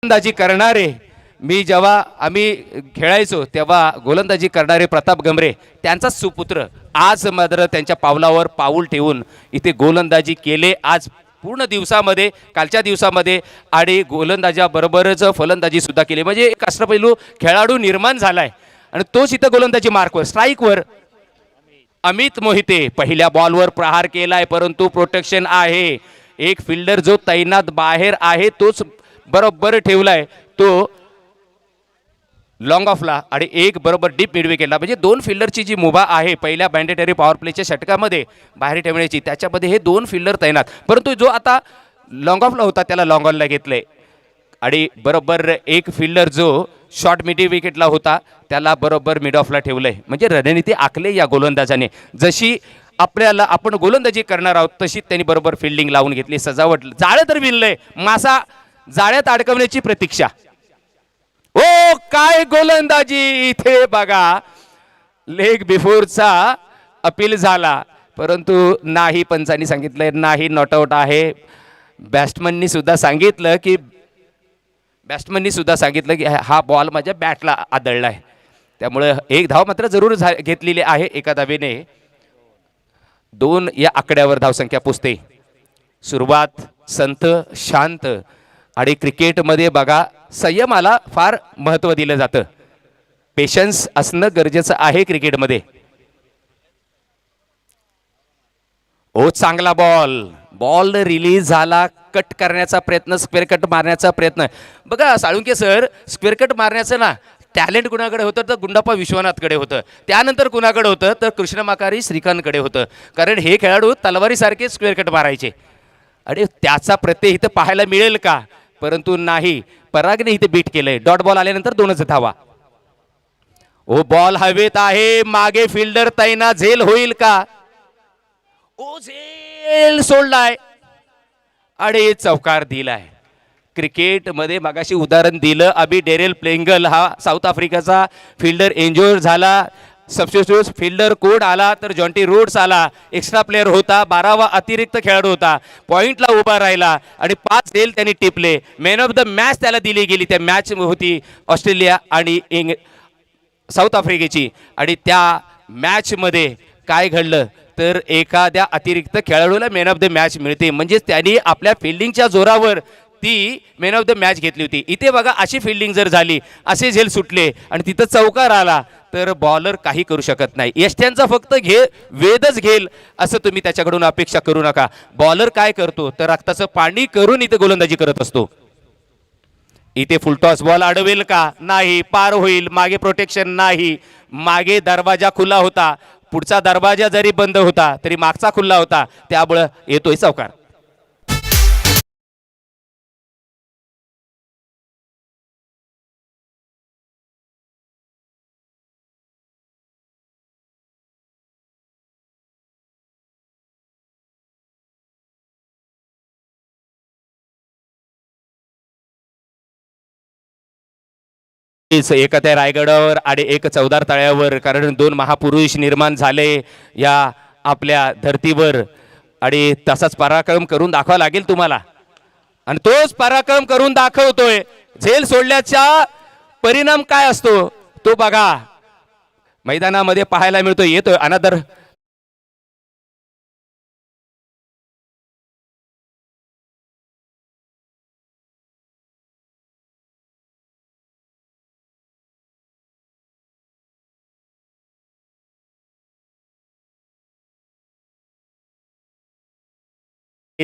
गोलंदाजी करणारे, मी जेव्हा आम्ही खेळायचो तेव्हा गोलंदाजी करणारे प्रताप गमरे त्यांचाच सुपुत्र आज मात्र त्यांच्या पावलावर पाऊल ठेवून इथे गोलंदाजी केले आज पूर्ण दिवसामध्ये, कालच्या दिवसामध्ये, आणि गोलंदाजाबरोबरच फलंदाजी सुद्धा केली. म्हणजे एक अष्टपैलू खेळाडू निर्माण झालाय आणि तोच इथं गोलंदाजी मार्कवर स्ट्राईकवर अमित मोहिते पहिल्या बॉलवर प्रहार केलाय, परंतु प्रोटेक्शन आहे. एक फिल्डर जो तैनात बाहेर आहे तोच बरोबर ठेवलाय तो लॉंग ऑफला आणि एक बरोबर डीप मिड विकेटला. म्हणजे दोन फिल्डरची जी मुभा आहे पहिल्या मॅन्डेटरी पॉवर प्लेच्या षटकामध्ये बाहेर ठेवण्याची, त्याच्यामध्ये हे दोन फिल्डर तैनात, परंतु जो आता लॉंग ऑफला होता त्याला लॉंग ऑनला घेतलंय आणि बरोबर एक फिल्डर जो शॉर्ट मिड विकेटला होता त्याला बरोबर मिड ऑफला ठेवलंय. म्हणजे रणनीती आखले या गोलंदाजाने. जशी आपल्याला आपण गोलंदाजी करणार आहोत तशी त्यांनी बरोबर फिल्डिंग लावून घेतली, सजावट. जाळं तर विणलंय, मासा जाळ्यात अडकवण्याची प्रतीक्षा. ओ काय गोलंदाजी इथे बघा, लेग बिफोरचा अपील झाला परंतु नाही, पंचांनी सांगितलंय नाही, नॉट आउट आहे. बॅट्समननी सुद्धा सांगितलं की हा बॉल माझ्या बॅटला आदळलाय, त्यामुळे एक धाव मात्र जरूर घेतलेली आहे एका धावेने. 2 या आकड्यावर धावसंख्या पुसते. सुरुवात संत शांत आणि क्रिकेटमध्ये बघा संयमाला फार महत्त्व दिलं जातं, पेशन्स असणं गरजेचं आहे क्रिकेटमध्ये. ओ चांगला बॉल रिलीज झाला, कट करण्याचा प्रयत्न, स्क्वेअर कट मारण्याचा प्रयत्न. बघा साळुंके सर, स्क्वेअर कट मारण्याचं ना टॅलेंट कुणाकडे होतं तर गुंडाप्पा विश्वनाथकडे होतं, त्यानंतर कुणाकडे होतं तर कृष्ण माकारी श्रीकांतकडे होतं, कारण हे खेळाडू तलवारीसारखे स्क्वेअर कट मारायचे आणि त्याचा प्रत्यय इथं पाहायला मिळेल का, परंतु नाही, परागने इथे बीट केलंय. डॉट बॉल आल्यानंतर 2च धावा. ओ बॉल हवेत आहे, मागे फिल्डर तैनात, झेल होईल का, ओ झेल सोडलाय आणि चौकार दिलाय. क्रिकेटमध्ये मगाशी उदाहरण दिलं, अबी डेरेल प्लेंगल हा साऊथ आफ्रिकाचा फिल्डर इंज्युअर झाला, सबस्टिट्यूट फिल्डर कोड आला तर जॉन्टी रूट्स आला, एक्स्ट्रा प्लेअर होता, 12वा अतिरिक्त खेळाडू होता, पॉइंटला उभा राहिला आणि 5 झेल त्यांनी टिपले. मॅन ऑफ द मॅच त्याला दिली गेली. त्या मॅच होती ऑस्ट्रेलिया आणि साऊथ आफ्रिकेची आणि त्या मॅचमध्ये काय घडलं तर एखाद्या अतिरिक्त खेळाडूला मॅन ऑफ द मॅच मिळते, म्हणजेच त्यांनी आपल्या फिल्डिंगच्या जोरावर ती मॅन ऑफ द मॅच घेतली होती. इथे बघा अशी फिल्डिंग जर झाली, असे झेल सुटले आणि तिथं चौकार आला तर बॉलर काही करू शकत नाही. यष्ट्यांचा फक्त वेदच घेल असं तुम्ही त्याच्याकडून अपेक्षा करू नका. बॉलर काय करतो तर रक्ताचं पाणी करून इथे गोलंदाजी करत असतो. इथे फुलटॉस बॉल अडवेल का, नाही, पार होईल, मागे प्रोटेक्शन नाही, मागे दरवाजा खुला होता, पुढचा दरवाजा जरी बंद होता तरी मागचा खुला होता, त्यामुळे येतोय चौकार. एक त्या रायगडावर आणि एक चौदार तळ्यावर, कारण 2 महापुरुष निर्माण झाले या आपल्या धर्तीवर आणि तसाच पराक्रम करून दाखवा लागेल तुम्हाला आणि तोच पराक्रम करून दाखवतोय. झेल सोडल्याचा परिणाम काय असतो तो बघा मैदानामध्ये पाहायला मिळतो. येतोय अनादर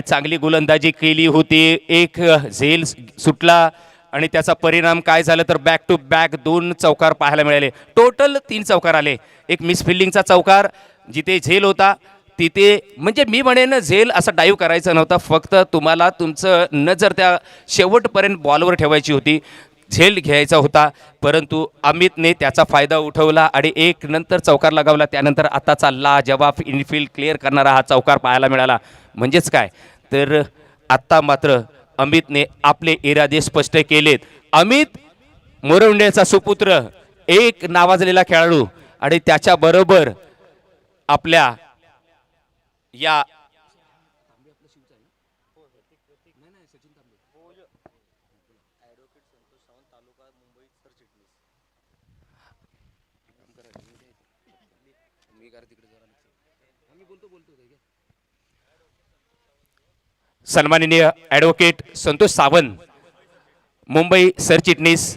चांगली गोलंदाजी केली होती, एक झेल सुटला आणि त्याचा परिणाम काय झाला तर बॅक टू बॅक 2 चौकार पाहायला मिळाले. टोटल 3 चौकार आले. एक मिस फिल्डिंगचा चौकार जिथे झेल होता तिथे, म्हणजे मी म्हणेन झेल असा डाईव्ह करायचा नव्हता, फक्त तुम्हाला तुमचं नजर त्या शेवटपर्यंत बॉलवर ठेवायची होती, झेल घ्यायचा होता, परंतु अमितने त्याचा फायदा उठवला आणि एक नंतर चौकार लगावला. त्यानंतर आताचा लाजवाब इनफिल्ड क्लिअर करणारा हा चौकार पाहायला मिळाला. म्हणजेच काय तर आत्ता मात्र अमितने आपले इरादे स्पष्ट केलेत. अमित मोरवंडेचा सुपुत्र, एक नावाजलेला खेळाडू आणि त्याच्याबरोबर आपल्या या सन्माननीय ॲडव्होकेट संतोष सावंत मुंबई सरचिटणीस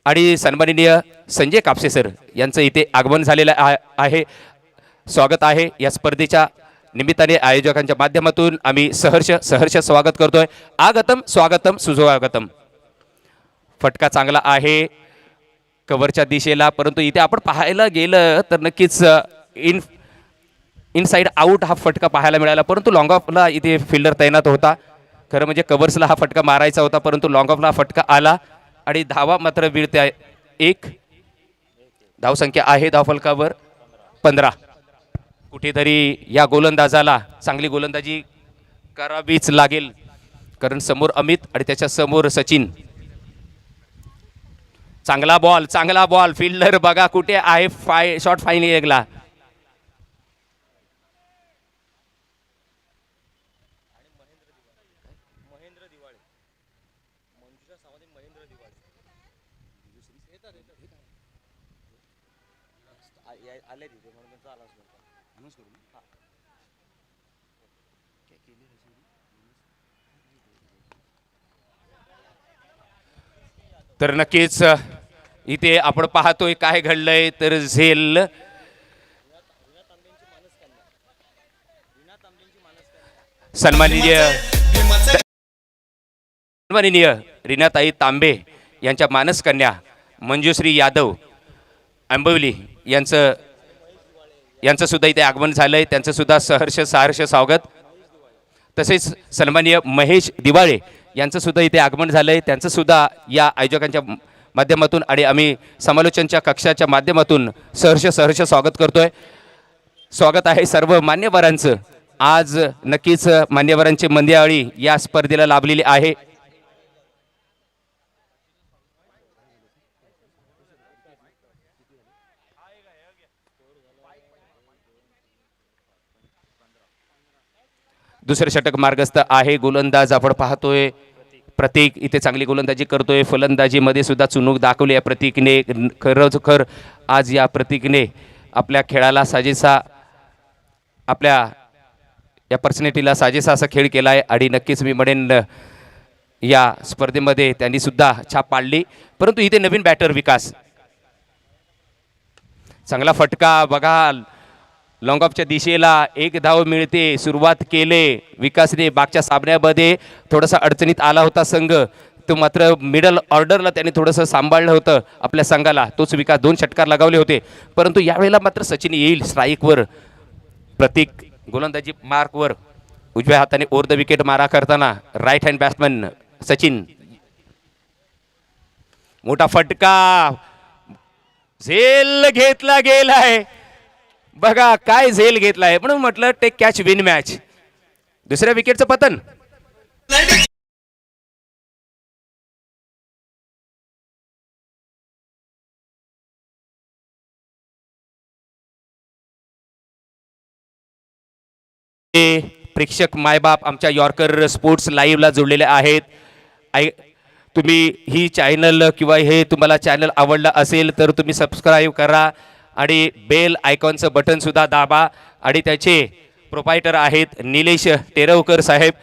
आणि सन्माननीय संजय कापसे सर यांचं इथे आगमन झालेलं आहे. स्वागत आहे. या स्पर्धेच्या निमित्ताने आयोजकांच्या माध्यमातून आम्ही सहर्ष स्वागत करतोय. आगतम स्वागतम सुस्वागतम. फटका चांगला आहे कव्हरच्या दिशेला, परंतु इथे आपण पाहायला गेलं तर नक्कीच इनसाइड आउट हा फटका पाहायला मिळाला, परंतु लॉंग ऑफला इथे फिल्डर तैनात होता. खरं म्हणजे कव्हर्सला हा फटका मारायचा होता, परंतु लॉंग ऑफला फटका आला आणि धावा मात्र मिळते आहे. एक धावसंख्या आहे धावफलकावर 15. कुठेतरी या गोलंदाजाला चांगली गोलंदाजी करावीच लागेल, कारण समोर अमित आणि त्याच्या समोर सचिन. चांगला बॉल फिल्डर बघा कुठे आहे. शॉट फाईन एकला. तर नक्कीच इथे आपण पाहतोय काय घडलंय तर झेल सन्माननीय रीनाताई तांबे यांच्या मानसकन्या मंजुश्री यादव आंबवली यांचं सुद्धा इथे आगमन झालंय. त्यांचं सुद्धा सहर्ष स्वागत. तसेच सन्माननीय महेश दिवाळे यांचं सुद्धा इथे आगमन झालंय. त्यांचं सुद्धा या आयोजकांच्या माध्यमातून आणि आम्ही समालोचनच्या कक्षाच्या माध्यमातून सहर्ष स्वागत करतोय. स्वागत आहे सर्व मान्यवरांचं. आज नक्कीच मान्यवरांची मंदिराळी या स्पर्धेला लाभलेली आहे. दुसरे षटक मार्गस्थ आहे. गोलंदाज आपण पाहतोय प्रतीक इथे चांगली गोलंदाजी करतोय. फलंदाजीमध्ये सुद्धा चुणूक दाखवली आहे प्रतीकने. खरोखर आज या प्रतीकने आपल्या खेळाला साजेसा, आपल्या या पर्सनॅलिटीला साजेसा असा खेळ केला आहे आणि नक्कीच मी म्हणेन या स्पर्धेमध्ये त्यांनी सुद्धा छाप पाडली. परंतु इथे नवीन बॅटर विकास, चांगला फटका बघा लॉंग ऑफच्या दिशेला. एक धाव मिळते. सुरुवात केले विकासने. मागच्या सामन्यामध्ये थोडासा अडचणीत आला होता संघ, तो मात्र मिडल ऑर्डरला त्याने थोडंसं सांभाळलं होतं आपल्या संघाला. तोच विकास 2 षटकार लगावले होते, परंतु यावेळेला मात्र सचिन येईल स्ट्राईकवर. प्रतीक गोलंदाजी मार्कवर उजव्या हाताने ओव्हर द विकेट मारा करताना राईट हँड बॅट्समन सचिन. मोठा फटका, झेल घेतला गेलाय. बघा काय झेल घेतलाय, म्हणून म्हटलं टेक कॅच विन मॅच. दुसऱ्या विकेटचं पतन. प्रेक्षक मायबाप आमच्या यॉर्कर स्पोर्ट्स लाईव्हला जोडलेले आहेत. तुम्ही ही चॅनल किंवा हे तुम्हाला चॅनल आवडला असेल तर तुम्ही सबस्क्राईब करा आणि बेल आयकॉनचं बटन सुद्धा दाबा. आणि त्याचे प्रोपायटर आहेत निलेश टेरवकर साहेब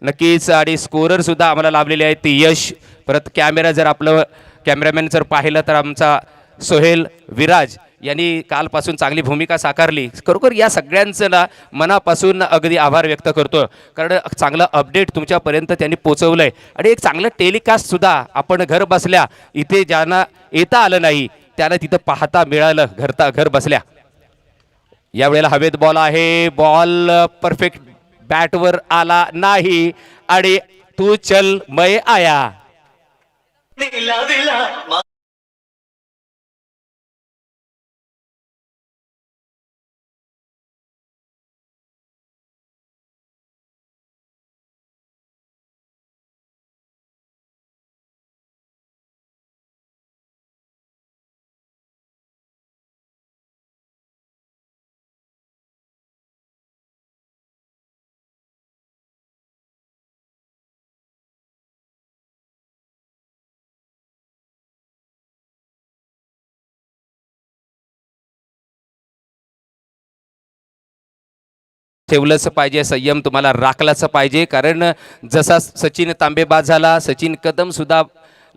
नक्कीच. आणि स्कोरर सुद्धा आम्हाला लाभलेले आहेत ते यश. परत कॅमेरा जर आपलं कॅमेरामॅन जर पाहिलं तर आमचा सोहेल विराज यांनी कालपासून चांगली भूमिका साकारली. खरोखर या सगळ्यांचं ना मनापासून अगदी आभार व्यक्त करतो, कारण चांगलं अपडेट तुमच्यापर्यंत त्यांनी पोचवलंय आणि एक चांगलं टेलिकास्ट सुद्धा आपण घर बसल्या इथे ज्यांना येता आलं नाही त्याला तिथं पाहता मिळालं घर बसल्या. यावेळेला हवेत बॉल आहे. बॉल परफेक्ट बॅटवर आला नाही आणि तू चल मैं आया. ठेवलंच पाहिजे, संयम तुम्हाला राखलाच पाहिजे. कारण जसा सचिन तांबे बाद झाला, सचिन कदम सुद्धा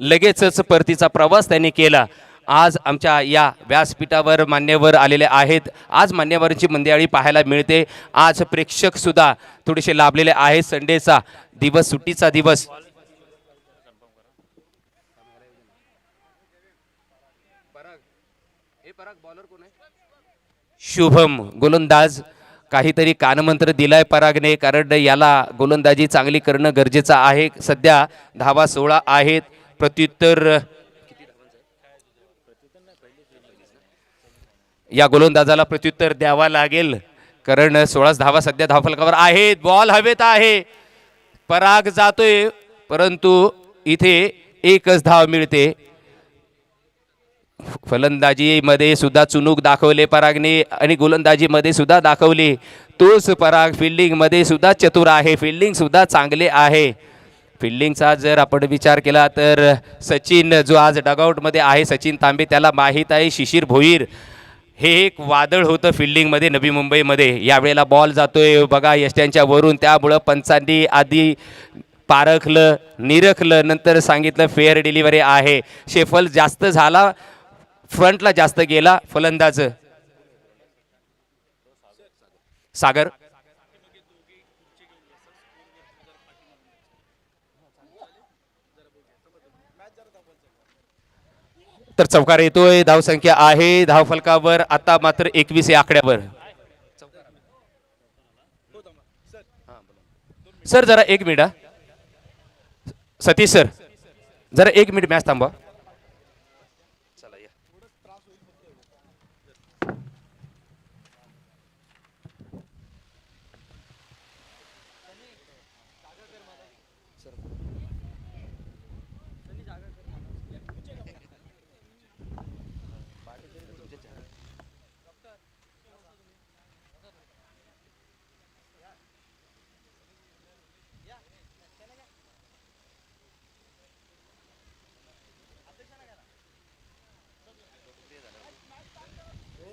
लगेचच परतीचा प्रवास त्यांनी केला. आज आमच्या या व्यासपीठावर मान्यवर आलेले आहेत. आज मान्यवरांची मंदिराळी पाहायला मिळते. आज प्रेक्षक सुद्धा थोडेसे लाभलेले आहेत. संडेचा दिवस, सुट्टीचा दिवस. शुभम गोलंदाज, काहीतरी कानमंत्र दिलाय परागने, कारण याला गोलंदाजी चांगली करणं गरजेचं आहे. सध्या धावा 16 आहेत. प्रत्युत्तर या गोलंदाजाला प्रत्युत्तर द्यावा लागेल, कारण 16 धावा सध्या धावफलकावर आहेत. बॉल हवेत आहे, पराग जातोय, परंतु इथे एकच धाव मिळते. फलंदाजीमध्ये सुद्धा चुनूक दाखवले परागने आणि गोलंदाजीमध्ये सुद्धा दाखवली. तोच पराग फिल्डिंगमध्ये सुद्धा चतुर आहे, फिल्डिंग सुद्धा चांगले आहे. फिल्डिंगचा जर आपण विचार केला तर सचिन जो आज डगआउटमध्ये आहे, सचिन तांबे, त्याला माहीत आहे शिशिर भोईर हे एक वादळ होतं फिल्डिंगमध्ये नवी मुंबईमध्ये. यावेळेला बॉल जातोय बघा यष्ट्यांच्या वरून, त्यामुळं पंचांनी आधी पारखलं, निरखलं, नंतर सांगितलं फेअर डिलिव्हरी आहे. शेफल जास्त झाला, फ्रंटला जास्त गेला फलंदाज सागर. तर चौकार येतोय, धावसंख्या आहे धावफलकावर आता मात्र 21 या आकड्यावर. सर जरा एक मिनिट, सतीश सर जरा एक मिनिट मॅच थांबवा.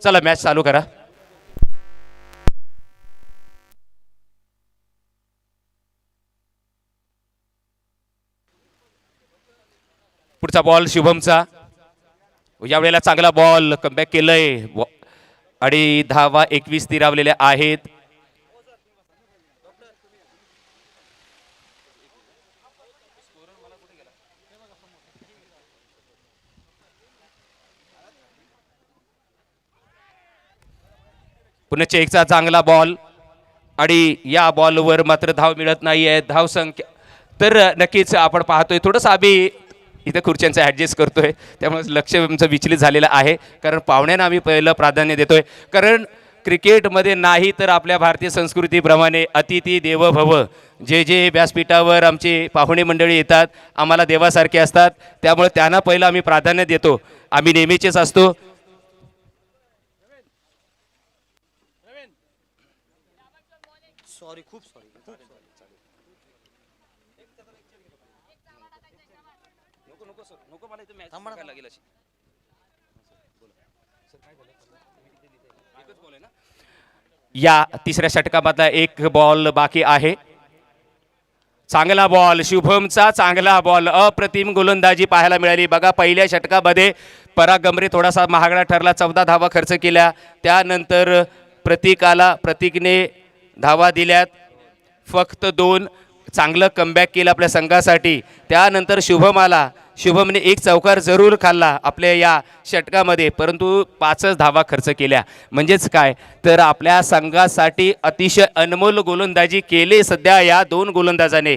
चला मॅच चालू करा. पुढचा बॉल शुभमचा, यावेळेला चांगला बॉल कमबॅक केलंय आणि धावा 21 स्थिरावलेल्या आहेत. पुन्हा चेकचा चांगला बॉल आणि या बॉलवर मात्र धाव मिळत नाहीये. धाव संख्या तर नक्कीच आपण पाहतोय, थोडंसं आम्ही इथं खुर्च्यांचं ॲडजस्ट करतोय, त्यामुळे लक्ष आमचं विचलित झालेलं आहे. कारण पाहुण्यांना आम्ही पहिलं प्राधान्य देतोय, कारण क्रिकेटमध्ये नाही तर आपल्या भारतीय संस्कृतीप्रमाणे अतिथी देवो भव. जे जे व्यासपीठावर आमचे पाहुणे मंडळी येतात आम्हाला देवासारखे असतात, त्यामुळे त्यांना पहिलं आम्ही प्राधान्य देतो. आम्ही नेहमीचेच असतो. सॉरी, खूप सॉरी. या तिसऱ्या षटकामधला एक बॉल बाकी आहे. चांगला बॉल शुभमचा, चांगला बॉल, अप्रतिम गोलंदाजी पाहायला मिळाली. बघा पहिल्या षटकामध्ये पराग गमरे थोडासा महागडा ठरला, 14 धावा खर्च केल्या. त्यानंतर प्रतीकने धावा दिल्यात फक्त 2. चांगलं कमबॅक केलं आपल्या संघासाठी. त्यानंतर शुभमने एक चौकार जरूर खाल्ला आपल्या या षटकामध्ये, परंतु 5च धावा खर्च केल्या. म्हणजेच काय तर आपल्या संघासाठी अतिशय अनमोल गोलंदाजी केली सध्या या 2 गोलंदाजाने.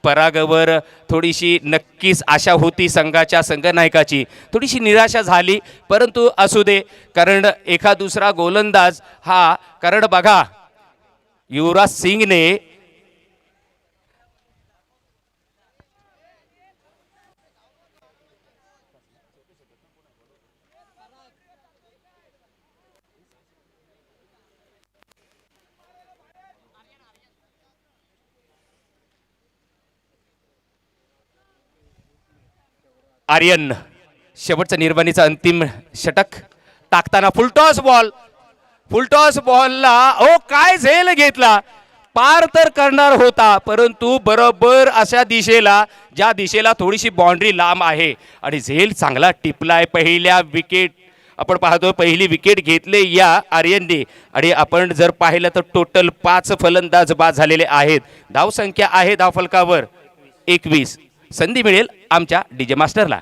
परागवर थोडीशी नक्कीच आशा होती संघाच्या संघनायकाची, थोडीशी निराशा झाली, परंतु असू दे, कारण एका दुसरा गोलंदाज हा, कारण बघा युवराज सिंगने आर्यन शेवटचा निर्वाणीचा अंतिम षटक टाकताना फुलटॉस बॉल, फुलटॉस बॉलला ओ काय झेल घेतला, पार तर करणार होता परंतु बरोबर अशा दिशेला ज्या दिशेला थोडीशी बाउंड्री लांब आहे आणि झेल चांगला टिपलाय. पहिल्या विकेट आपण पाहतो, पहिली विकेट घेतले या आर्यनने आणि आपण जर पाहिलं तर टोटल 5 फलंदाज बाद झालेले आहेत. धावसंख्या आहे धावफलकावर 21. संधी मिळेल आमच्या डीजे मास्टरला.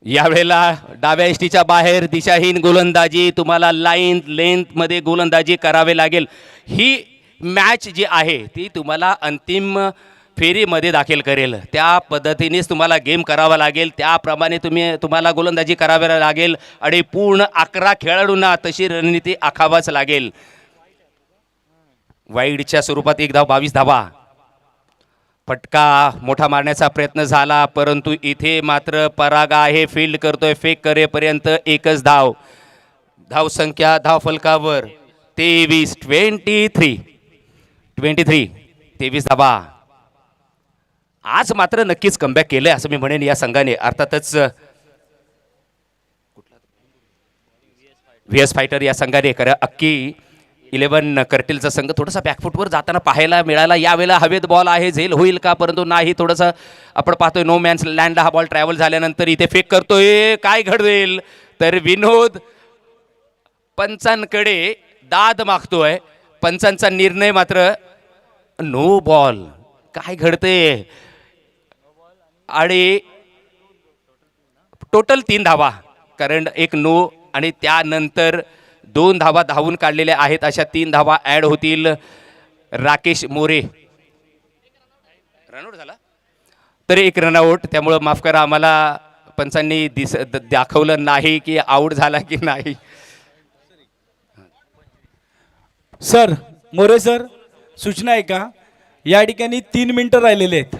यावेळेला डाव्या एसटीच्या बाहेर दिशाहीन गोलंदाजी, तुम्हाला लाईन लेंथ मध्ये गोलंदाजी करावे लागेल. ही मॅच जी आहे ती तुम्हाला अंतिम फेरीमध्ये दाखल करेल. त्या पद्धतीनेच तुम्हाला गेम करावा लागेल, त्याप्रमाणे तुम्हाला गोलंदाजी करावी लागेल आणि पूर्ण 11 खेळाडूंना तशी रणनीती आखावाच लागेल. वाईडच्या स्वरूपात 1 धाव 22 धावा. फटका मोठा मारण्याचा प्रयत्न झाला परंतु इथे मात्र पराग आहे, फील्ड करतोय, फेक करेपर्यंत 1च धाव. धावसंख्या धावफलकावर 23. 23 धावा. आज मात्र नक्कीच कमबॅक केलंय असं मी म्हणेन या संघाने. अर्थातच व्हीएस फायटर या संघाने खरं अक्की 11 कर्टिलचा संघ थोडासा बॅकफुटवर जाताना पाहायला मिळाला. यावेळेला हवेत बॉल आहे, झेल होईल का, परंतु नाही. थोडंसं आपण पाहतोय नो मॅन्स लँडला हा बॉल ट्रॅव्हल झाल्यानंतर इथे फेक करतोय, काय घडवेल तर विनोद पंचांकडे दाद मागतोय. पंचांचा निर्णय मात्र नो बॉल. काय घडते आणि टोटल 3 धावा, कारण 1 नो आणि त्यानंतर 2 धावा धावून काढलेल्या आहेत. अशा 3 धावा ॲड होतील. राकेश मोरे रनआउट झाला तर 1 रनआउट, त्यामुळं माफ करा आम्हाला पंचांनी दाखवलं नाही की आऊट झाला की नाही. सर मोरे सर, सूचना आहे का, या ठिकाणी 3 मिनिटं राहिलेले आहेत.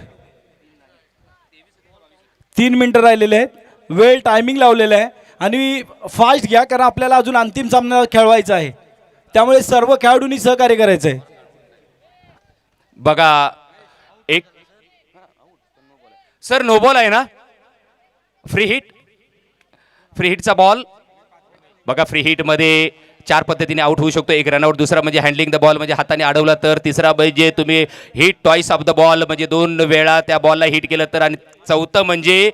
3 मिनिटं राहिलेले आहेत. वेळ टायमिंग लावलेला आहे आणि फास्ट घ्या कारण आपल्याला अजून अंतिम सामना खेळवायचा आहे. त्यामुळे सर्व खेळाडूंनी सहकार्य करायचं आहे. बघा एक सर नो बॉल आहे ना, फ्री हिटचा बॉल. बघा फ्री हिटमध्ये 4 पद्धतीने आउट होऊ शकतो. 1 रनआउट, दुसरा म्हणजे हँडलिंग द बॉल म्हणजे हाताने अडवला तर, तिसरा म्हणजे तुम्ही hit twice of the ball म्हणजे 2 वेळा त्या बॉलला हिट केलं तर, आणि चौथं म्हणजे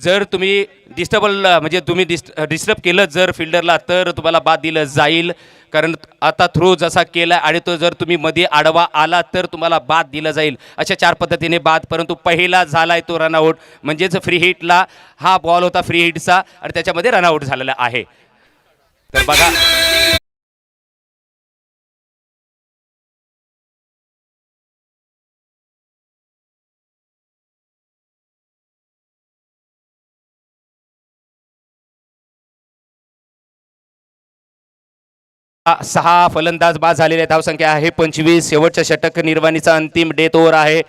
जर तुम्ही डिस्टर्ब केलं जर फिल्डरला तर तुम्हाला बाद दिलं जाईल. कारण आता थ्रो जसा केला आणि तो जर तुम्ही मध्ये आडवा आला तर तुम्हाला बाद दिला जाईल. अशा 4 पद्धतीने बाद, परंतु पहिला झालाय तो रनआउट म्हणजेच फ्री हिटला हा बॉल होता फ्री हिटचा आणि त्याच्यामध्ये रनआउट झालेला आहे. तर बघा सहा फलंदाज बाद झालेले. धावसंख्या आहे 25. शेवटच्या षटक निर्वाणीचा अंतिम डेथ ओव्हर आहे.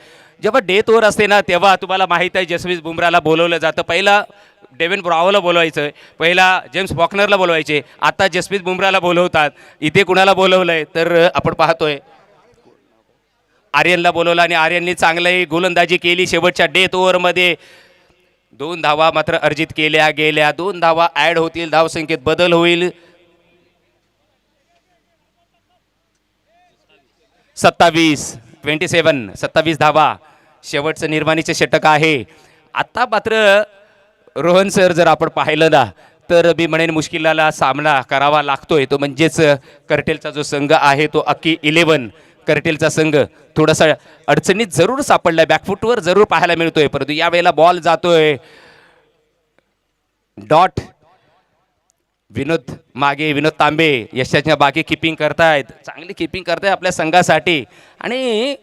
जेव्हा डेथ ओव्हर असते ना तेव्हा तुम्हाला माहित आहे जसप्रीत बुमराला बोलवलं जातं. पहिला डेव्हिन ब्रॉवोला बोलवायचं, पहिला जेम्स फॉकनरला बोलवायचे, आता जसप्रीत बुमराला बोलवतात. इथे कुणाला बोलवलंय तर आपण पाहतोय आर्यनला बोलवलं आणि आर्यनने चांगली गोलंदाजी केली. शेवटच्या डेथ ओव्हरमध्ये 2 धावा मात्र अर्जित केल्या गेल्या. 2 धावा ॲड होतील, धावसंख्येत बदल होईल. 27 धावा शेवटचं निर्माणीचे षटक आहे. आता मात्र रोहन सर जर आपण पाहिलं ना तर मी म्हणेन मुश्किलाला सामना करावा लागतोय. तो म्हणजेच कर्टेलचा जो संघ आहे तो अक्की 11 कर्टेलचा संघ थोडासा अडचणीत जरूर सापडलाय, बॅकफुटवर जरूर पाहायला मिळतोय. परंतु यावेळेला बॉल जातोय डॉट. विनोद तांबे यशाच्या बाकी किपिंग करतायत, चांगली किपिंग करताय आपल्या संघासाठी आणि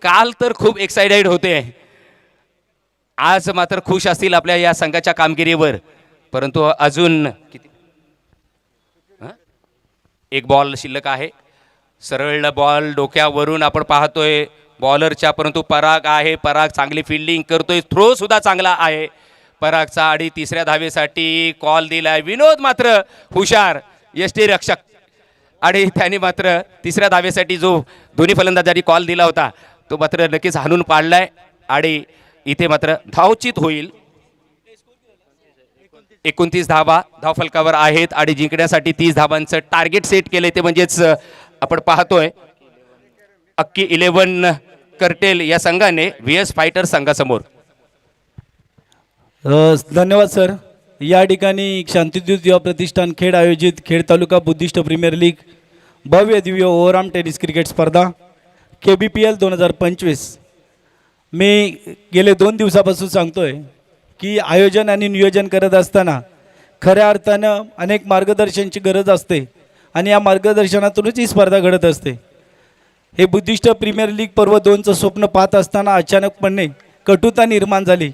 काल तर खूप एक्साइटेड होते, आज मात्र खुश असतील आपल्या या संघाच्या कामगिरीवर. परंतु अजून किती एक बॉल शिल्लक आहे. सरळ बॉल डोक्यावरून आपण पाहतोय बॉलरच्या, परंतु पराग आहे. पराग चांगली फिल्डिंग करतोय, थ्रो सुद्धा चांगला आहे परागचा. आणि तिसऱ्या धावेसाठी कॉल दिलाय. विनोद मात्र हुशार यष्टीरक्षक, आणि त्याने मात्र तिसऱ्या धावेसाठी जो दोन्ही फलंदाजांनी कॉल दिला होता तो मात्र नक्कीच हाणून पाडलाय. आणि इथे मात्र धावचित होईल. 29 धावा धावफलकावर आहेत आणि जिंकण्यासाठी 30 धावांचं टार्गेट सेट केले. ते म्हणजेच आपण पाहतोय अक्की 11 कर्टेल या संघाने VS फायटर संघासमोर. धन्यवाद सर. या ठिकाणी शांतिदूत युवा प्रतिष्ठान खेड आयोजित खेड तालुका बुद्धिस्ट प्रीमियर लीग भव्य दिव्य ओव्हरआर्म टेनिस क्रिकेट स्पर्धा KBPL 2025. मी गेले 2 दिवसापासून सांगतोय की आयोजन आणि नियोजन करत असताना खऱ्या अर्थानं अनेक मार्गदर्शनाची गरज असते आणि या मार्गदर्शनातूनच ही स्पर्धा घडत असते. हे बुद्धिस्ट प्रीमियर लीग पर्व 2चं स्वप्न पाहत असताना अचानकपणे कटुता निर्माण झाली.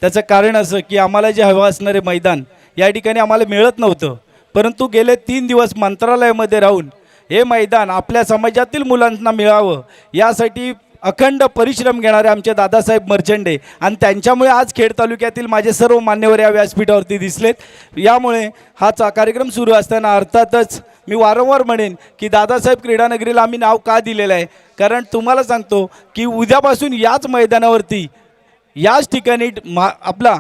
त्याचं कारण असं की आम्हाला जे हवं असणारे मैदान या ठिकाणी आम्हाला मिळत नव्हतं, परंतु गेले 3 दिवस मंत्रालयामध्ये राहून हे मैदान आपल्या समाजातील मुलांना मिळावं यासाठी अखंड परिश्रम घेणारे आमचे दादासाहेब मर्चंडे आणि त्यांच्यामुळे आज खेड तालुक्यातील माझे सर्व मान्यवर या व्यासपीठावरती दिसलेत. यामुळे हा कार्यक्रम सुरू असताना अर्थातच मी वारंवार म्हणेन की दादासाहेब क्रीडानगरीला आम्ही नाव का दिलेलं आहे, कारण तुम्हाला सांगतो की उद्यापासून याच मैदानावरती याच ठिकाणी आपला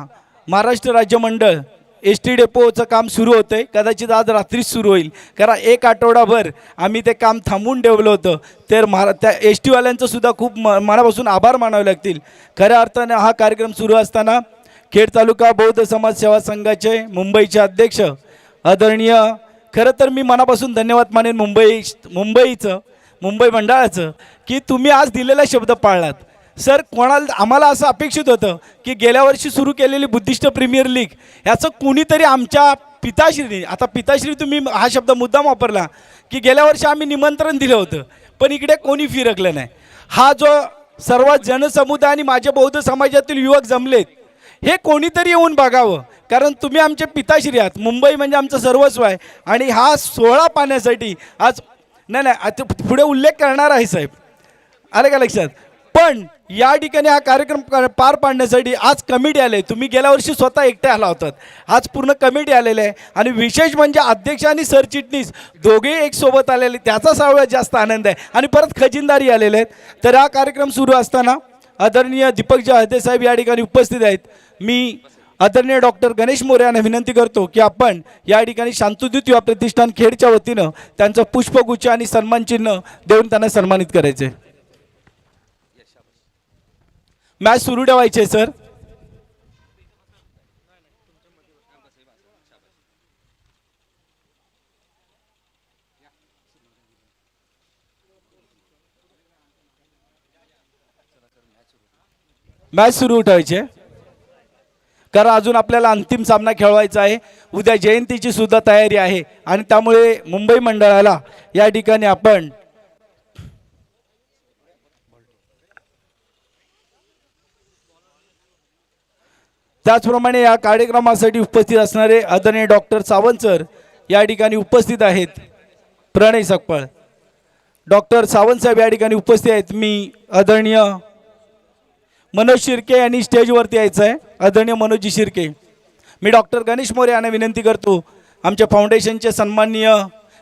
महाराष्ट्र राज्य मंडळ ST डेपोचं काम सुरू होतं आहे. कदाचित आज रात्रीच सुरू होईल, कारण 1 आठवडाभर आम्ही ते काम थांबवून ठेवलं होतं. तर त्या ST वाल्यांचं सुद्धा खूप मनापासून आभार मानावे लागतील. खऱ्या अर्थानं हा कार्यक्रम सुरू असताना खेड तालुका बौद्ध समाज सेवा संघाचे मुंबईचे अध्यक्ष आदरणीय, खरं तर मी मनापासून धन्यवाद मानेन मुंबई मंडळाचं की तुम्ही आज दिलेला शब्द पाळलात. सर, आम्हाला असं अपेक्षित होतं की गेल्या वर्षी सुरू केलेली बुद्धिस्ट प्रीमियर लीग याचं कुणीतरी आमच्या पिताश्रीने, आता पिताश्री तुम्ही हा शब्द मुद्दाम वापरला की गेल्या वर्षी आम्ही निमंत्रण दिलं होतं पण इकडे कोणी फिरकलं नाही. हा जो सर्व जनसमुदाय आणि माझ्या बौद्ध समाजातील युवक जमलेत हे कोणीतरी येऊन बघावं, कारण तुम्ही आमचे पिताश्री आहात. मुंबई म्हणजे आमचं सर्वस्व आहे आणि हा सोहळा पाहण्यासाठी आज नाही आता पुढे उल्लेख करणार आहे साहेब, आले का लक्षात. पण या ठिकाणी हा कार्यक्रम पार पाडण्यासाठी आज कमिटी आले. तुम्ही गेल्या वर्षी स्वतः एकटे आला होतात, आज पूर्ण कमिटी आलेले आहे आणि विशेष म्हणजे अध्यक्ष आणि सरचिटणीस दोघेही एक सोबत आलेले, त्याचा सगळ्यात जास्त आनंद आहे. आणि परत खजिनदारी आलेले आहेत. तर हा कार्यक्रम सुरू असताना आदरणीय दीपकजी हळदे साहेब या ठिकाणी उपस्थित आहेत. मी आदरणीय डॉक्टर गणेश मोरे यांना विनंती करतो की आपण या ठिकाणी शांतदूत युवा प्रतिष्ठान खेडच्या वतीनं त्यांचं पुष्पगुच्छ आणि सन्मानचिन्ह देऊन त्यांना सन्मानित करायचे. मॅच सुरू ठेवायचे सर. मॅच सुरू ठेवायचे कारण अजून आपल्याला अंतिम सामना खेळवायचा आहे. उद्या जयंतीची सुद्धा तयारी आहे आणि त्यामुळे मुंबई मंडळाला या ठिकाणी आपण त्याचप्रमाणे या कार्यक्रमासाठी उपस्थित असणारे आदरणीय डॉक्टर सावंत सर या ठिकाणी उपस्थित आहेत. प्रणय सकपाळ डॉक्टर सावंत साहेब या ठिकाणी उपस्थित आहेत. मी आदरणीय मनोज शिर्के यांनी स्टेजवरती यायचं आहे. आदरणीय मनोजी शिर्के. मी डॉक्टर गणेश मोरे यांना विनंती करतो, आमच्या फाउंडेशनचे सन्माननीय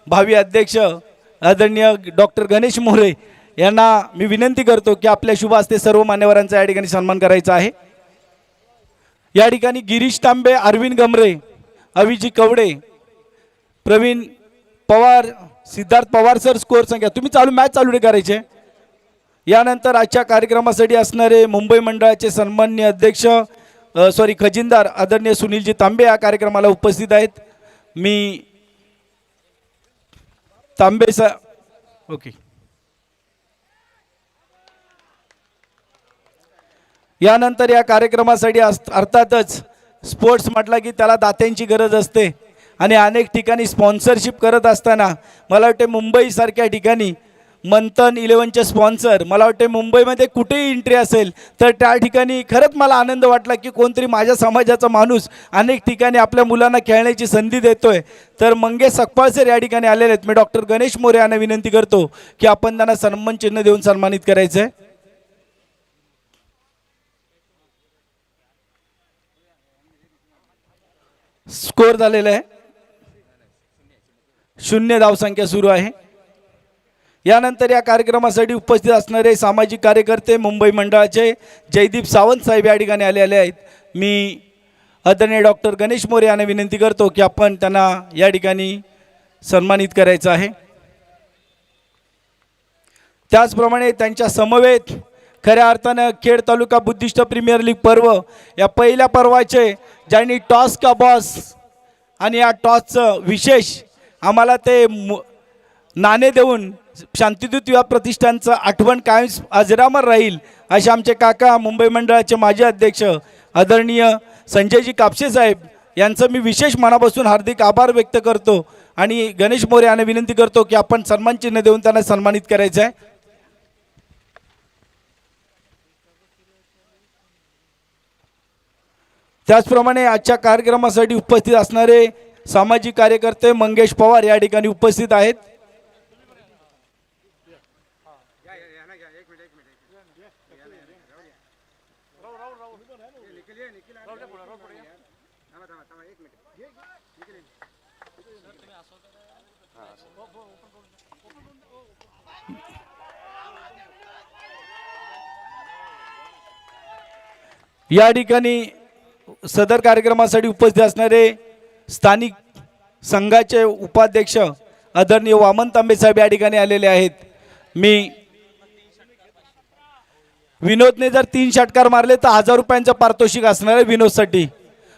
भावी अध्यक्ष आदरणीय डॉक्टर गणेश मोरे यांना मी विनंती करतो की आपल्या शुभ हस्ते सर्व मान्यवरांचा या ठिकाणी सन्मान करायचा आहे. या ठिकाणी गिरीश तांबे, अरविंद गमरे, अविजी कवडे, प्रवीण पवार, सिद्धार्थ पवार सर स्कोअर संख्या तुम्ही मॅच चालू करायचे. यानंतर आजच्या कार्यक्रमासाठी असणारे मुंबई मंडळाचे सन्माननीय अध्यक्ष खजिनदार आदरणीय सुनीलजी तांबे या कार्यक्रमाला उपस्थित आहेत. मी तांबे सर ओके. यानंतर या कार्यक्रमासाठी अर्थातच स्पोर्ट्स म्हटला की त्याला दात्यांची गरज असते आणि अनेक ठिकाणी स्पॉन्सरशिप करत असताना मला वाटते मुंबईसारख्या ठिकाणी मंथन 11चे स्पॉन्सर. मला वाटते मुंबईमध्ये कुठेही एंट्री असेल तर त्या ठिकाणी खरंच मला आनंद वाटला की कोणतरी माझ्या समाजाचा माणूस अनेक ठिकाणी आपल्या मुलांना खेळण्याची संधी देतोय. तर मंगेश सकपाळ सर या ठिकाणी आलेले आहेत. मी डॉक्टर गणेश मोरे यांना विनंती करतो की आपण त्यांना सन्मान चिन्ह देऊन सन्मानित करायचं आहे. स्कोर झालेला आहे 0 धावसंख्या सुरू आहे. यानंतर या कार्यक्रमासाठी उपस्थित असणारे सामाजिक कार्यकर्ते मुंबई मंडळाचे जयदीप सावंत साहेब या ठिकाणी आलेले आहेत. मी आदरणीय डॉक्टर गणेश मोरे यांना विनंती करतो की आपण त्यांना या ठिकाणी सन्मानित करायचं आहे. त्याचप्रमाणे त्यांच्या समवेत खऱ्या अर्थानं खेड तालुका बुद्धिस्ट प्रीमियर लीग पर्व या पहिल्या पर्वाचे ज्यांनी टॉस का बॉस आणि या टॉसचं विशेष आम्हाला ते नाणे देऊन शांतिदूत युवा प्रतिष्ठानचं आठवण कायम अजरामर राहील असे आमचे काका मुंबई मंडळाचे माजी अध्यक्ष आदरणीय संजयजी कापसे साहेब यांचं मी विशेष मनापासून हार्दिक आभार व्यक्त करतो आणि गणेश मोरे यांना विनंती करतो की आपण सन्मान चिन्ह देऊन त्यांना सन्मानित करायचं आहे. त्याचप्रमाणे आजच्या कार्यक्रमासाठी उपस्थित असणारे सामाजिक कार्यकर्ते मंगेश पवार या ठिकाणी उपस्थित आहेत. या ठिकाणी सदर कार्यक्रमासाठी उपस्थित असणारे स्थानिक संघाचे उपाध्यक्ष आदरणीय वामन तांबे साहेब या ठिकाणी आलेले आहेत. मी विनोदने जर 3 षटकार मारले तर 1000 रुपयांचं पारितोषिक असणार आहे विनोदसाठी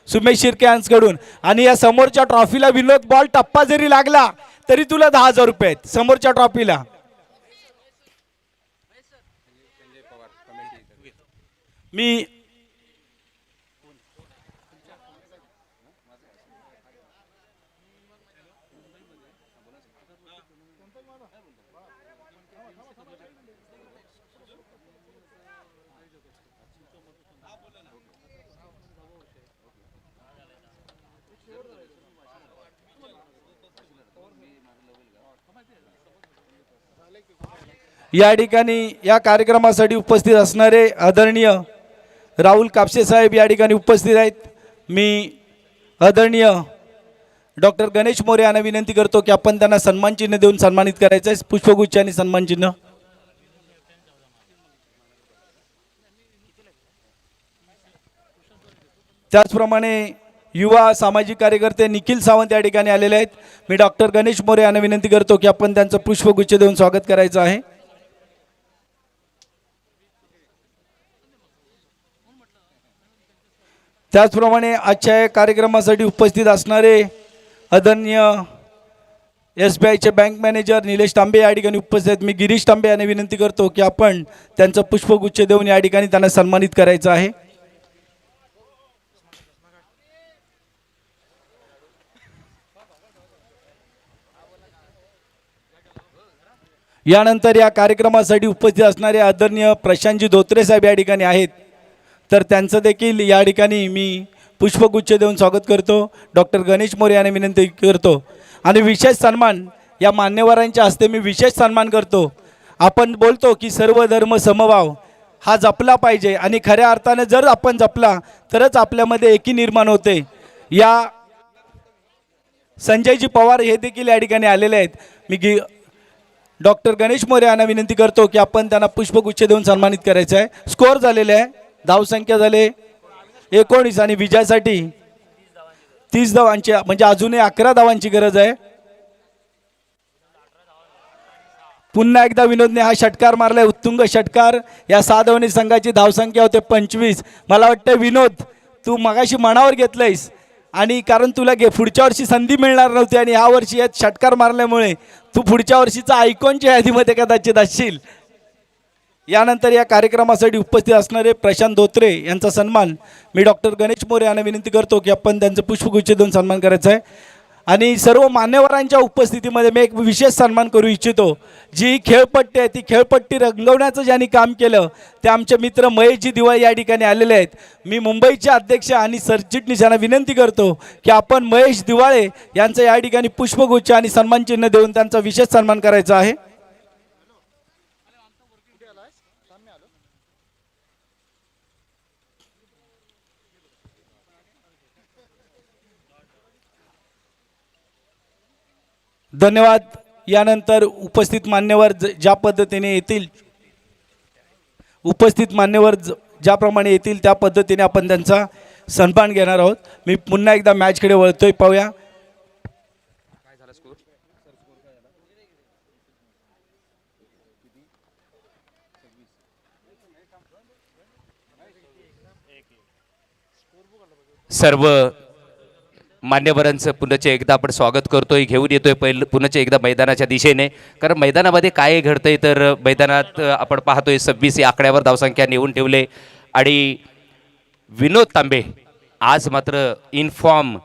सुमेश शिर्के यांच्याकडून. आणि या समोरच्या ट्रॉफीला विनोद बॉल टप्पा जरी लागला तरी तुला 10,000 रुपये आहेत समोरच्या ट्रॉफीला. मी या ठिकाणी या कार्यक्रमासाठी उपस्थित असणारे आदरणीय राहुल कापसे साहेब या ठिकाणी उपस्थित आहेत. मी आदरणीय डॉक्टर गणेश मोरे यांना विनंती करतो की आपण त्यांना सन्मान चिन्ह देऊन सन्मानित करायचं आहे. पुष्पगुच्छ आणि सन्मान चिन्ह. त्याचप्रमाणे युवा सामाजिक कार्यकर्ते निखिल सावंत या ठिकाणी आलेले आहेत. मी डॉक्टर गणेश मोरे यांना विनंती करतो की आपण त्यांचं पुष्पगुच्छ देऊन स्वागत करायचं आहे. त्याचप्रमाणे आजच्या या कार्यक्रमासाठी उपस्थित असणारे आदरणीय SBIचे बँक मॅनेजर निलेश तांबे या ठिकाणी उपस्थित आहेत. मी गिरीश तांबे यांना विनंती करतो की आपण त्यांचं पुष्पगुच्छ देऊन या ठिकाणी त्यांना सन्मानित करायचं आहे. यानंतर या कार्यक्रमासाठी उपस्थित असणारे आदरणीय प्रशांतजी धोत्रे साहेब या ठिकाणी आहेत. तर त्यांचं देखील या ठिकाणी मी पुष्पगुच्छ देऊन स्वागत करतो. डॉक्टर गणेश मोरे यांना विनंती करतो आणि विशेष सन्मान या मान्यवरांच्या हस्ते मी विशेष सन्मान करतो. आपण बोलतो की सर्व धर्म समभाव हा जपला पाहिजे आणि खऱ्या अर्थाने जर आपण जपला तरच आपल्यामध्ये एकी निर्माण होते. या संजयजी पवार हे देखील या ठिकाणी आलेले आहेत. मी डॉक्टर गणेश मोरे यांना विनंती करतो की आपण त्यांना पुष्पगुच्छ देऊन सन्मानित करायचं आहे. स्कोअर झालेले आहे. धावसंख्या झाले 19 आणि विजयासाठी 30 धावांची म्हणजे अजूनही 11 धावांची गरज आहे. पुन्हा एकदा विनोदने हा षटकार मारलाय उत्तुंग षटकार. या 6 धावांनी संघाची धावसंख्या होते 25. मला वाटतं विनोद तू मगाशी मनावर घेतलंयस आणि कारण तुला पुढच्या वर्षी संधी मिळणार नव्हती आणि ह्या वर्षी यात षटकार मारल्यामुळे तू पुढच्या वर्षीचा आयकॉनच्या यादीमध्ये कदाचित असशील. यानंतर या कार्यक्रमासाठी उपस्थित असणारे प्रशांत धोत्रे यांचा सन्मान मी डॉक्टर गणेश मोरे यांना विनंती करतो की आपण त्यांचं पुष्पगुच्छ देऊन सन्मान करायचा आहे. आणि सर्व मान्यवरांच्या उपस्थितीमध्ये मी एक विशेष सन्मान करू इच्छितो. जी खेळपट्टी आहे ती खेळपट्टी रंगवण्याचं ज्यांनी काम केलं ते आमचे मित्र महेशजी दिवाळी या ठिकाणी आलेले आहेत. मी मुंबईचे अध्यक्ष आणि सरचिटणीस यांना विनंती करतो की आपण महेश दिवाळे यांचं या ठिकाणी पुष्पगुच्छ आणि सन्मानचिन्ह देऊन त्यांचा विशेष सन्मान करायचा आहे. धन्यवाद. यानंतर उपस्थित मान्यवर ज्या पद्धतीने येतील ज्याप्रमाणे येतील त्या पद्धतीने आपण त्यांचा सन्मान घेणार आहोत. मी पुन्हा एकदा मॅचकडे वळतोय, पाहूया. सर्व मान्यवरांचं पुन्हा एकदा आपण स्वागत करतोय, घेऊन येतोय पुन्हा एकदा मैदानाच्या दिशेने. कारण मैदानामध्ये काय घडतंय तर मैदानात आपण पाहतोय 26 या आकड्यावर धावसंख्या नेऊन ठेवले आणि विनोद तांबे आज मात्र इनफॉर्म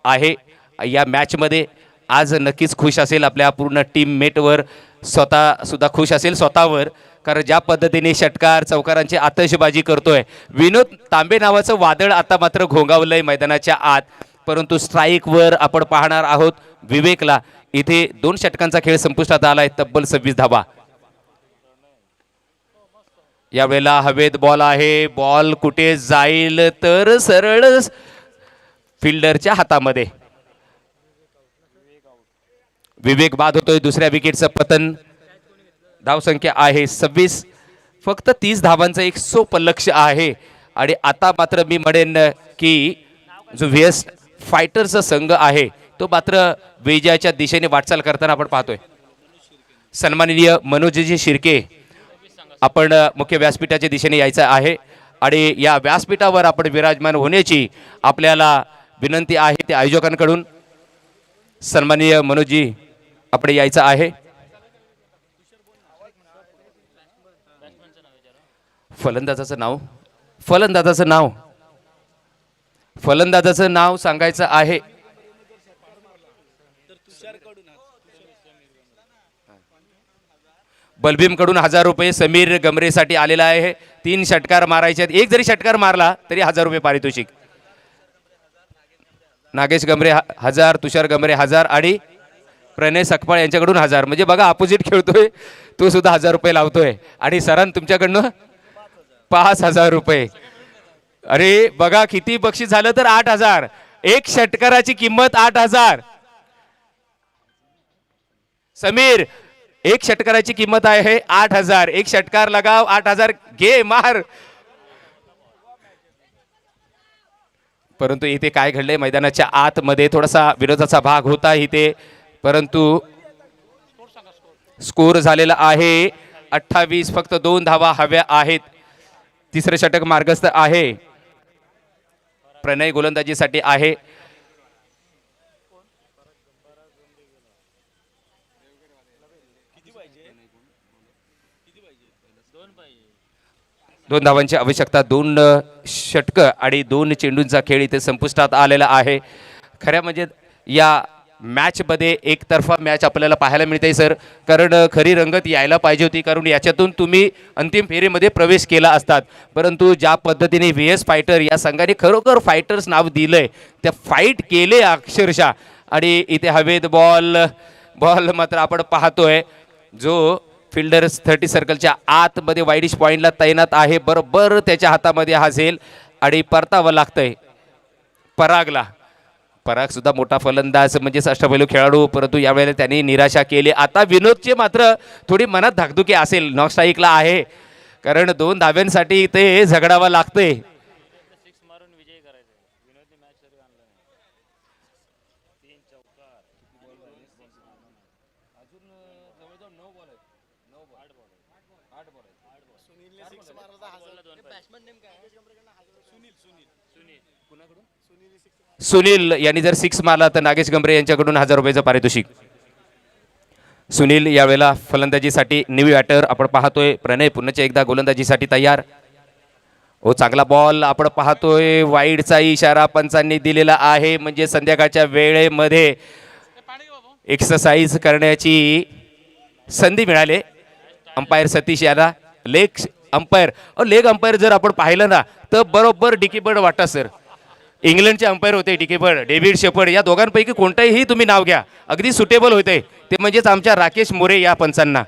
आहे या मॅचमध्ये. आज नक्कीच खुश असेल आपल्या पूर्ण टीममेटवर, स्वतःसुद्धा खुश असेल स्वतःवर, कारण ज्या पद्धतीने षटकार चौकारांची आतषबाजी करतोय. विनोद तांबे नावाचं वादळ आता मात्र घोंगावलंय मैदानाच्या आत. परंतु स्ट्राईकवर आपण पाहणार आहोत विवेकला. इथे 2 षटकांचा खेळ संपुष्टात आलाय, तब्बल 26 धावा. यावेळेला हवेत बॉल आहे, बॉल कुठे जाईल तर सरळ फिल्डरच्या हातामध्ये. विवेक बाद होतोय, दुसऱ्या विकेटचं पतन. धावसंख्या आहे 26, फक्त 30 धावांचं एक सोपं लक्ष आहे. आणि आता मात्र मी म्हणेन की जो व्हीएस फायटरचा संघ आहे तो मात्र विजयाच्या दिशेने वाटचाल करताना आपण पाहतोय. सन्माननीय मनोजजी शिर्के आपण मुख्य व्यासपीठाच्या दिशेने यायचं आहे आणि या व्यासपीठावर आपण विराजमान होण्याची आपल्याला विनंती आहे त्या आयोजकांकडून. सन्माननीय मनोजजी आपण यायचं आहे. फलंदाजाचं नाव सांगायचं आहे. बलभीम कडून 1000 रुपये समीर गमरेसाठी आलेला आहे. 3 षटकार मारायचे आहेत, एक जरी षटकार मारला तरी 1000 रुपये पारितोषिक. नागेश गमरे 1000, तुषार गमरे 1000 आणि प्रणय सकपाळ यांच्याकडून 1000. म्हणजे बघा अपोजिट खेळतोय तो सुद्धा 1000 रुपये लावतोय. आणि सरांत तुमच्याकडनं 5000 रुपये. अरे बघा किती बक्षीस झालं तर 8000. एक षटकाराची किंमत 8000. समीर एक षटकाराची किंमत आहे 8000. एक षटकार लगाव 8000. घे मार. परंतु इथे काय घडलंय मैदानाच्या आतमध्ये थोडासा विरोधाचा भाग होता इथे, परंतु स्कोर झालेला आहे 28. फक्त 2 धावा हव्या आहेत. तिसरे षटक मार्गस्थ आहे. प्रणय गोलंदाजीसाठी आहे. दोन धावांची आवश्यकता. 2 षटक आणि 2 चेंडूंचा खेळ इथे संपुष्टात आलेला आहे. खऱ्या म्हणजे या मॅचमध्ये एकतर्फा मॅच आपल्याला पाहायला मिळते सर, कारण खरी रंगत यायला पाहिजे होती, कारण याच्यातून तुम्ही अंतिम फेरीमध्ये प्रवेश केला असतात. परंतु ज्या पद्धतीने व्हीएस फायटर या संघाने खरोखर फायटर्स नाव दिलंय, त्या फाईट केले अक्षरशः. आणि इथे हवेत बॉल मात्र आपण पाहतोय जो फिल्डर 30 सर्कलच्या आतमध्ये वाईडिश पॉईंटला तैनात आहे. बरोबर त्याच्या हातामध्ये हा झेल आणि परतावं लागतंय परागला. पराग सुद्धा मोठा फलंदाज म्हणजे अष्टपैलू खेळाडू, परंतु यावेळेला त्यांनी निराशा केली. आता विनोदचे मात्र थोडी मनात धाकधुकी असेल, नॉक स्ट्राईकला आहे, कारण 2 धाव्यांसाठी ते झगडावं लागतंय. सुनील यांनी जर 6 मारला तर नागेश गमरे यांच्याकडून 1000 रुपयाचं पारितोषिक. सुनील यावेळेला फलंदाजीसाठी न्यू बॅटर आपण पाहतोय. प्रणय पुन्हा एकदा गोलंदाजीसाठी तयार. हो चांगला बॉल आपण पाहतोय, वाईडचा इशारा पंचांनी दिलेला आहे, म्हणजे संध्याकाळच्या वेळेमध्ये एक्सरसाइज करण्याची संधी मिळाली अंपायर सतीश यांना. लेग अंपायर लेग अंपायर जर आपण पाहिलं ना तर बरोबर डिकीबर्ड वाटतं सर. इंग्लंडचे अंपायर होते डिकीबर्ड, डेव्हिड शेपर्ड, या दोघांपैकी कोणतंही तुम्ही नाव घ्या, अगदी सुटेबल होते ते, म्हणजेच आमच्या राकेश मोरे या पंचांना.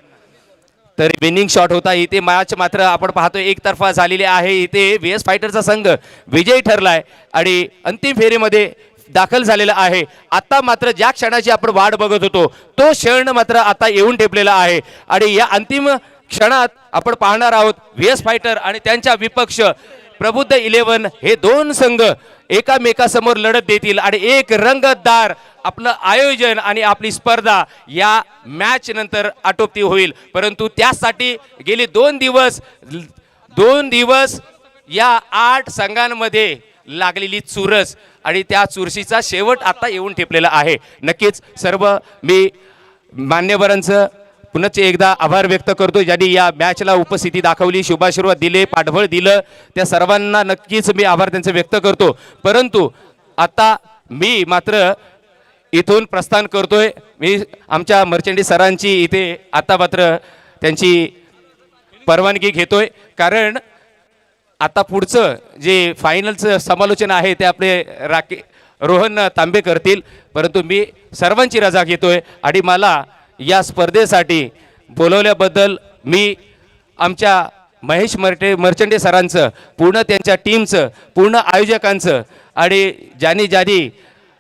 तर विनिंग शॉट होता इथे. मॅच मात्र आपण पाहतोय एकतर्फा झालेली आहे. इथे VS फायटरचा संघ विजयी ठरलाय आणि अंतिम फेरीमध्ये दाखल झालेला आहे. आता मात्र ज्या क्षणाची आपण वाट बघत होतो तो क्षण मात्र आता येऊन ठेपलेला आहे आणि या अंतिम क्षणात आपण पाहणार आहोत VS फायटर आणि त्यांच्या विपक्ष प्रबुद्ध 11 हे दोन संघ एकामेकासमोर लढत देतील आणि एक रंगतदार आपलं आयोजन आणि आपली स्पर्धा या मॅच नंतर आटोपती होईल. परंतु त्यासाठी गेली 2 दिवस या 8 संघांमध्ये लागलेली चुरस आणि त्या चुरशीचा शेवट आता येऊन ठेपलेला आहे. नक्कीच सर्व मी मान्यवरांचं पुन्हा एकदा आभार व्यक्त करतो ज्यांनी या मॅचला उपस्थिती दाखवली, शुभाशीर्वाद दिले, पाठबळ दिलं, त्या सर्वांना नक्कीच मी आभार त्यांचे व्यक्त करतो. परंतु आता मी मात्र इथून प्रस्थान करतोय. मी आमच्या मर्चंडी सरांची इथे आता मात्र त्यांची परवानगी घेतोय, कारण आता पुढचं जे फायनलचं समालोचन आहे ते आपले रोहन तांबे करतील. परंतु मी सर्वांची रजा घेतोय आणि मला या स्पर्धेसाठी बोलवल्याबद्दल मी आमच्या महेश मर्चंडे सरांचं, पूर्ण त्यांच्या टीमचं, पूर्ण आयोजकांचं आणि ज्यांनी